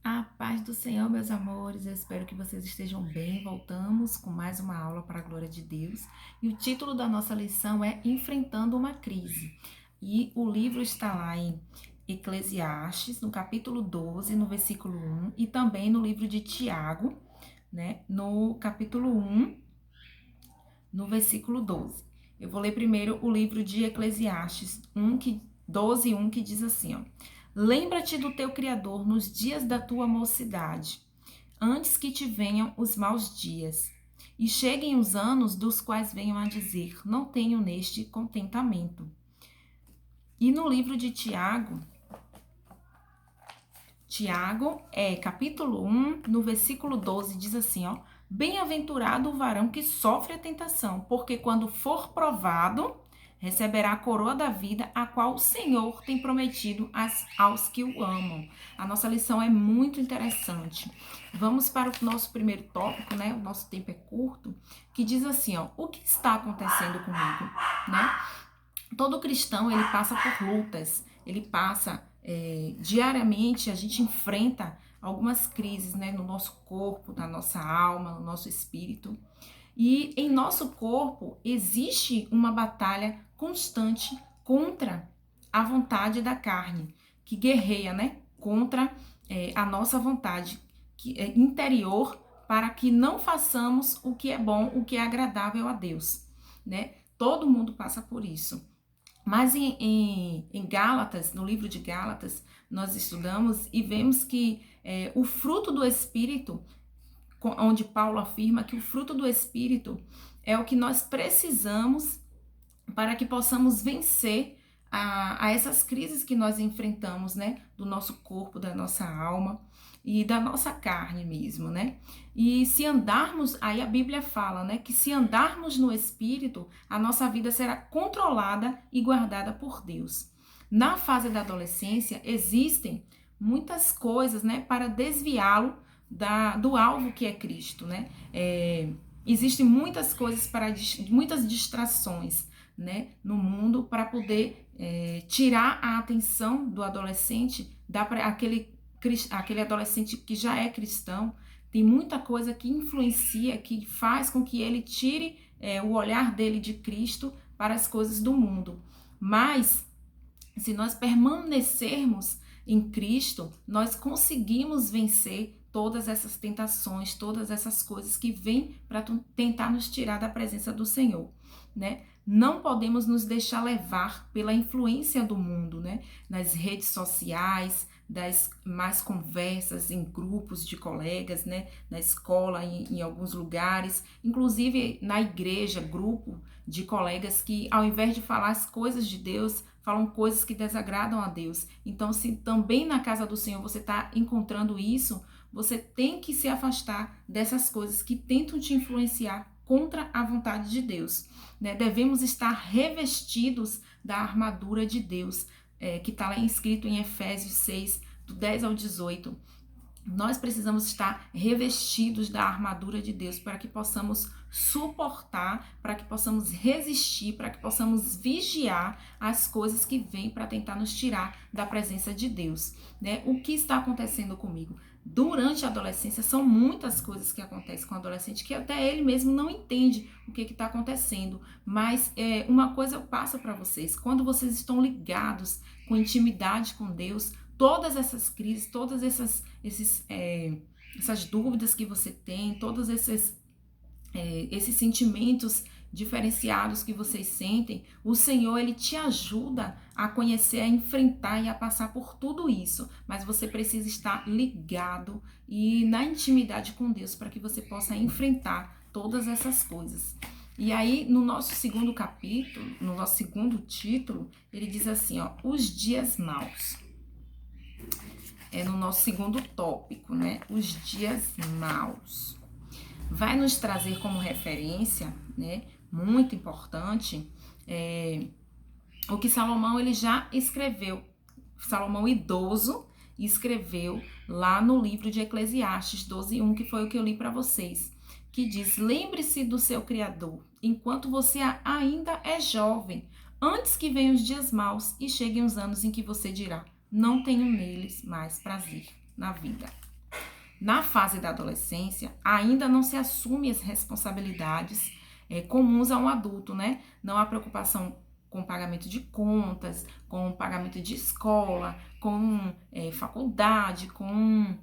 A paz do Senhor, meus amores, eu espero que vocês estejam bem. Voltamos com mais uma aula para a glória de Deus. E o título da nossa lição é Enfrentando uma Crise. E o livro está lá em Eclesiastes, no capítulo 12, no versículo 1, e também no livro de Tiago, né, no capítulo 1, no versículo 12. Eu vou ler primeiro o livro de Eclesiastes 12, 1, que diz assim, ó: Lembra-te do teu Criador nos dias da tua mocidade, antes que te venham os maus dias, e cheguem os anos dos quais venham a dizer, não tenho neste contentamento. E no livro de Tiago, capítulo 1, no versículo 12, diz assim, ó: Bem-aventurado o varão que sofre a tentação, porque quando for provado, receberá a coroa da vida, a qual o Senhor tem prometido aos que o amam. A nossa lição é muito interessante. Vamos para o nosso primeiro tópico, né? O nosso tempo é curto, que diz assim, ó: o que está acontecendo comigo, né? Todo cristão, ele passa por lutas, ele passa diariamente, a gente enfrenta algumas crises, né, no nosso corpo, na nossa alma, no nosso espírito. E em nosso corpo existe uma batalha constante contra a vontade da carne, que guerreia, né, contra a nossa vontade interior, para que não façamos o que é bom, o que é agradável a Deus, né? Todo mundo passa por isso. Mas em Gálatas, no livro de Gálatas, nós estudamos e vemos que o fruto do Espírito, onde Paulo afirma que o fruto do Espírito é o que nós precisamos para que possamos vencer a essas crises que nós enfrentamos, né? Do nosso corpo, da nossa alma e da nossa carne mesmo, né? E se andarmos, aí a Bíblia fala, né, que se andarmos no Espírito, a nossa vida será controlada e guardada por Deus. Na fase da adolescência, existem muitas coisas, né, para desviá-lo do alvo que é Cristo, né? Existem muitas coisas, muitas distrações, né, no mundo para poder tirar a atenção do adolescente, aquele adolescente que já é cristão. Tem muita coisa que influencia, que faz com que ele tire o olhar dele de Cristo para as coisas do mundo. Mas, se nós permanecermos em Cristo, nós conseguimos vencer todas essas tentações, todas essas coisas que vêm para tentar nos tirar da presença do Senhor, né? Não podemos nos deixar levar pela influência do mundo, né? Nas redes sociais, das más conversas em grupos de colegas, né? Na escola, em alguns lugares, inclusive na igreja, grupo de colegas que, ao invés de falar as coisas de Deus, falam coisas que desagradam a Deus. Então, se também na casa do Senhor você está encontrando isso, você tem que se afastar dessas coisas que tentam te influenciar contra a vontade de Deus, né? Devemos estar revestidos da armadura de Deus, que está lá escrito em Efésios 6, do 10 ao 18. Nós precisamos estar revestidos da armadura de Deus para que possamos suportar, para que possamos resistir, para que possamos vigiar as coisas que vêm para tentar nos tirar da presença de Deus, né? O que está acontecendo comigo? Durante a adolescência, são muitas coisas que acontecem com o adolescente que até ele mesmo não entende o que está acontecendo. Mas uma coisa eu passo para vocês: quando vocês estão ligados com intimidade com Deus, todas essas crises, essas dúvidas que você tem, todos esses sentimentos diferenciados que vocês sentem, o Senhor, ele te ajuda a conhecer, a enfrentar e a passar por tudo isso, mas você precisa estar ligado e na intimidade com Deus para que você possa enfrentar todas essas coisas. E aí, no nosso segundo capítulo, no nosso segundo título, ele diz assim, ó: os dias maus. No nosso segundo tópico, né? Os dias maus. Vai nos trazer como referência, né, muito importante, o que Salomão ele já escreveu. Salomão idoso escreveu lá no livro de Eclesiastes 12:1, que foi o que eu li para vocês, que diz: lembre-se do seu Criador, enquanto você ainda é jovem, antes que venham os dias maus e cheguem os anos em que você dirá, não tenho neles mais prazer na vida. Na fase da adolescência, ainda não se assume as responsabilidades comuns a um adulto, né? Não há preocupação com pagamento de contas, com pagamento de escola, com faculdade, com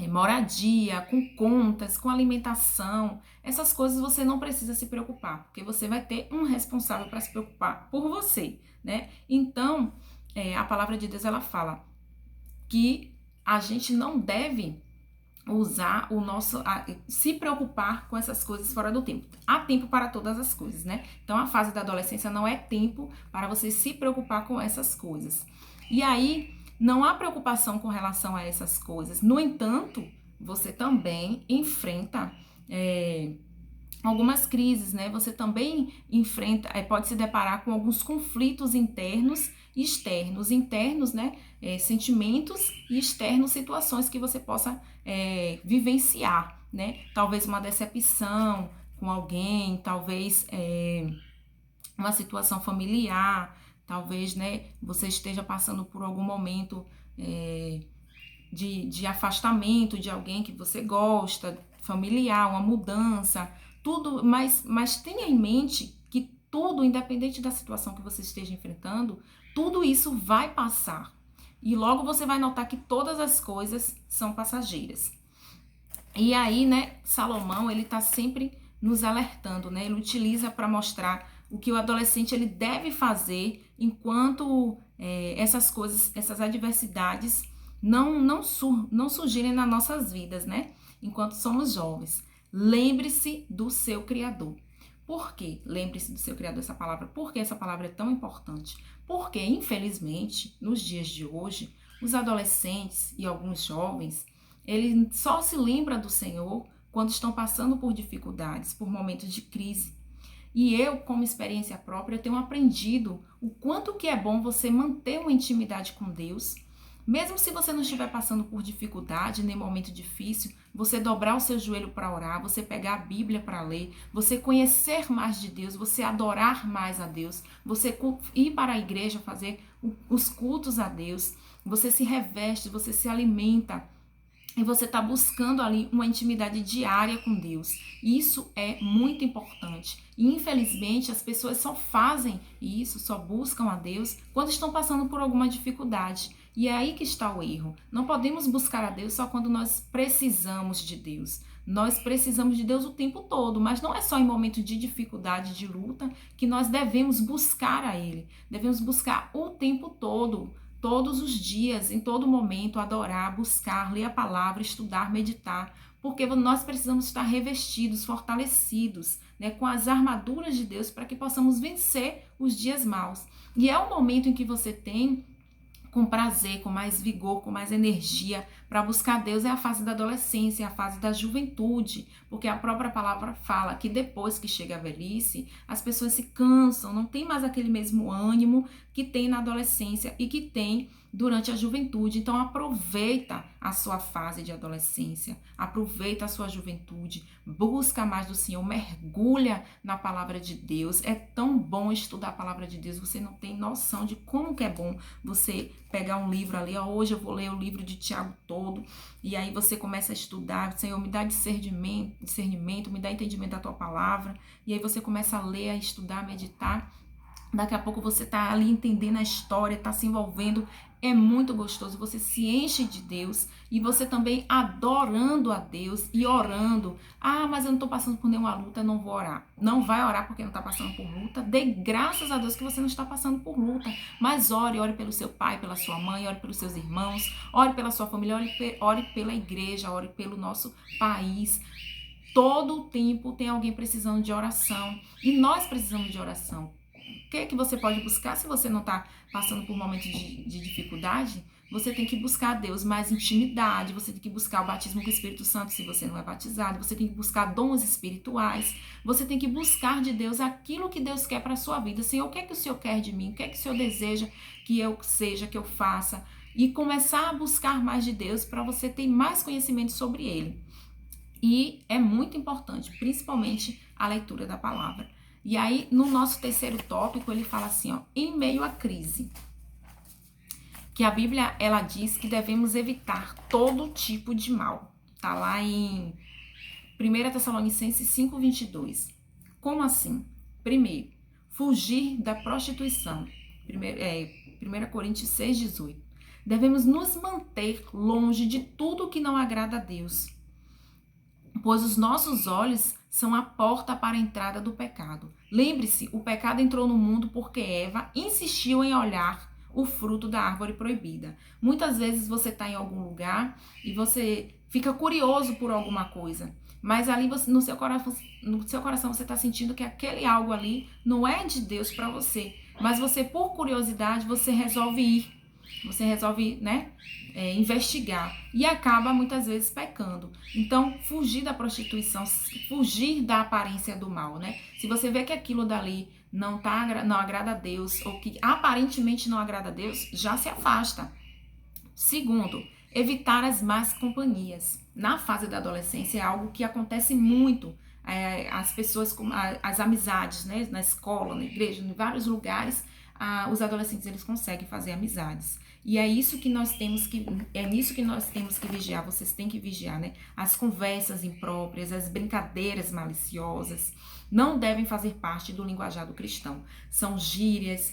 moradia, com contas, com alimentação. Essas coisas você não precisa se preocupar, porque você vai ter um responsável para se preocupar por você, né? Então, a palavra de Deus, ela fala que a gente não deve usar se preocupar com essas coisas fora do tempo. Há tempo para todas as coisas, né? Então, a fase da adolescência não é tempo para você se preocupar com essas coisas. E aí, não há preocupação com relação a essas coisas. No entanto, você também enfrenta algumas crises, né? Você também pode se deparar com alguns conflitos internos e externos. Internos, né? Sentimentos, e externos, situações que você possa vivenciar, né? Talvez uma decepção com alguém, talvez uma situação familiar, talvez, né? Você esteja passando por algum momento de afastamento de alguém que você gosta, familiar, uma mudança, tudo, mas tenha em mente que tudo, independente da situação que você esteja enfrentando, tudo isso vai passar. E logo você vai notar que todas as coisas são passageiras. E aí, né, Salomão, ele tá sempre nos alertando, né? Ele utiliza para mostrar o que o adolescente ele deve fazer enquanto essas coisas, essas adversidades não surgirem nas nossas vidas, né? Enquanto somos jovens. Lembre-se do seu Criador. Por quê? Lembre-se do seu Criador, essa palavra. Por que essa palavra é tão importante? Porque, infelizmente, nos dias de hoje, os adolescentes e alguns jovens, eles só se lembram do Senhor quando estão passando por dificuldades, por momentos de crise. E eu, como experiência própria, tenho aprendido o quanto que é bom você manter uma intimidade com Deus. Mesmo se você não estiver passando por dificuldade, nem momento difícil, você dobrar o seu joelho para orar, você pegar a Bíblia para ler, você conhecer mais de Deus, você adorar mais a Deus, você ir para a igreja fazer os cultos a Deus, você se reveste, você se alimenta e você está buscando ali uma intimidade diária com Deus. Isso é muito importante. E infelizmente as pessoas só fazem isso, só buscam a Deus quando estão passando por alguma dificuldade. E é aí que está o erro. Não podemos buscar a Deus só quando nós precisamos de Deus. Nós precisamos de Deus o tempo todo, mas não é só em momentos de dificuldade, de luta, que nós devemos buscar a Ele. Devemos buscar o tempo todo, todos os dias, em todo momento, adorar, buscar, ler a palavra, estudar, meditar, porque nós precisamos estar revestidos, fortalecidos, né, com as armaduras de Deus para que possamos vencer os dias maus. E é o momento em que você tem com prazer, com mais vigor, com mais energia para buscar Deus, é a fase da adolescência, é a fase da juventude, porque a própria palavra fala que depois que chega a velhice, as pessoas se cansam, não tem mais aquele mesmo ânimo que tem na adolescência e que tem durante a juventude. Então aproveita a sua fase de adolescência, aproveita a sua juventude, busca mais do Senhor, mergulha na palavra de Deus. É tão bom estudar a palavra de Deus, você não tem noção de como que é bom você pegar um livro ali, ó, hoje eu vou ler o livro de Tiago todo, e aí você começa a estudar, Senhor, me dá discernimento, me dá entendimento da tua palavra, e aí você começa a ler, a estudar, a meditar. Daqui a pouco você tá ali entendendo a história, tá se envolvendo. É muito gostoso, você se enche de Deus e você também adorando a Deus e orando. Ah, mas eu não tô passando por nenhuma luta, não vou orar. Não vai orar porque não tá passando por luta. Dê graças a Deus que você não está passando por luta. Mas ore pelo seu pai, pela sua mãe, ore pelos seus irmãos, ore pela sua família, ore pela igreja, ore pelo nosso país. Todo o tempo tem alguém precisando de oração e nós precisamos de oração. O que é que você pode buscar se você não está passando por momentos de dificuldade? Você tem que buscar a Deus mais intimidade, você tem que buscar o batismo com o Espírito Santo se você não é batizado, você tem que buscar dons espirituais, você tem que buscar de Deus aquilo que Deus quer para a sua vida. Senhor, o que é que o Senhor quer de mim? O que é que o Senhor deseja que eu seja, que eu faça? E começar a buscar mais de Deus para você ter mais conhecimento sobre Ele. E é muito importante, principalmente a leitura da palavra. E aí, no nosso terceiro tópico, ele fala assim, ó, em meio à crise, que a Bíblia, ela diz que devemos evitar todo tipo de mal. Tá lá em 1 Tessalonicenses 5:22. Como assim? Primeiro, fugir da prostituição. 1 Coríntios 6:18. Devemos nos manter longe de tudo que não agrada a Deus, pois os nossos olhos são a porta para a entrada do pecado. Lembre-se, o pecado entrou no mundo porque Eva insistiu em olhar o fruto da árvore proibida. Muitas vezes você está em algum lugar e você fica curioso por alguma coisa, mas ali você, no seu coração você está sentindo que aquele algo ali não é de Deus para você, mas você, por curiosidade, você resolve ir. Você resolve, né, investigar e acaba muitas vezes pecando. Então, fugir da prostituição, fugir da aparência do mal, né? Se você vê que aquilo dali não agrada a Deus ou que aparentemente não agrada a Deus, já se afasta. Segundo, evitar as más companhias. Na fase da adolescência é algo que acontece muito. As pessoas, as amizades, né? Na escola, na igreja, em vários lugares, os adolescentes eles conseguem fazer amizades. E é nisso que nós temos que vigiar. Vocês têm que vigiar, né? As conversas impróprias, as brincadeiras maliciosas não devem fazer parte do linguajar do cristão. São gírias,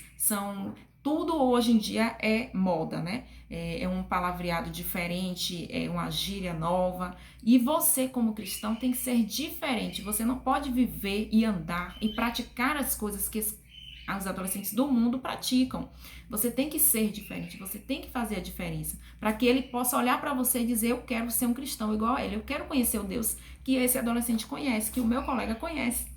tudo hoje em dia é moda, né? É um palavreado diferente, é uma gíria nova. E você, como cristão, tem que ser diferente. Você não pode viver e andar e praticar as coisas que os adolescentes do mundo praticam. Você tem que ser diferente, você tem que fazer a diferença, para que ele possa olhar para você e dizer: eu quero ser um cristão igual a ele, eu quero conhecer o Deus que esse adolescente conhece, que o meu colega conhece.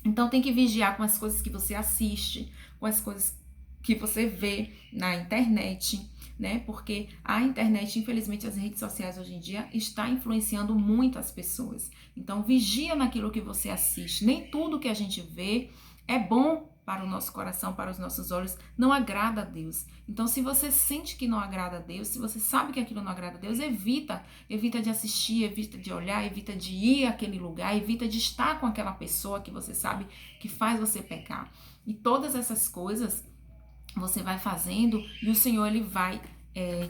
Então tem que vigiar com as coisas que você assiste, com as coisas que você vê na internet, né? Porque a internet, infelizmente, as redes sociais hoje em dia está influenciando muito as pessoas. Então vigia naquilo que você assiste. Nem tudo que a gente vê é bom para o nosso coração, para os nossos olhos, não agrada a Deus. Então, se você sente que não agrada a Deus, se você sabe que aquilo não agrada a Deus, evita de assistir, evita de olhar, evita de ir àquele lugar, evita de estar com aquela pessoa que você sabe que faz você pecar. E todas essas coisas você vai fazendo e o Senhor ele vai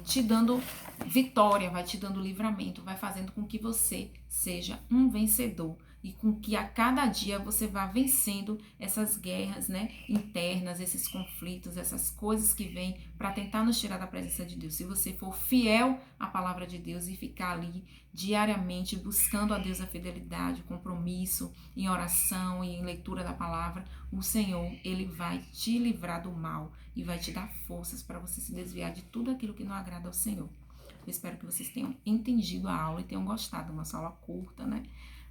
te dando vitória, vai te dando livramento, vai fazendo com que você seja um vencedor e com que a cada dia você vá vencendo essas guerras, né, internas, esses conflitos, essas coisas que vêm para tentar nos tirar da presença de Deus. Se você for fiel à palavra de Deus e ficar ali diariamente buscando a Deus a fidelidade, o compromisso, em oração e em leitura da palavra, o Senhor, ele vai te livrar do mal e vai te dar forças para você se desviar de tudo aquilo que não agrada ao Senhor. Eu espero que vocês tenham entendido a aula e tenham gostado. Uma aula curta, né?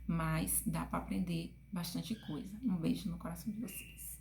Mas dá para aprender bastante coisa. Um beijo no coração de vocês.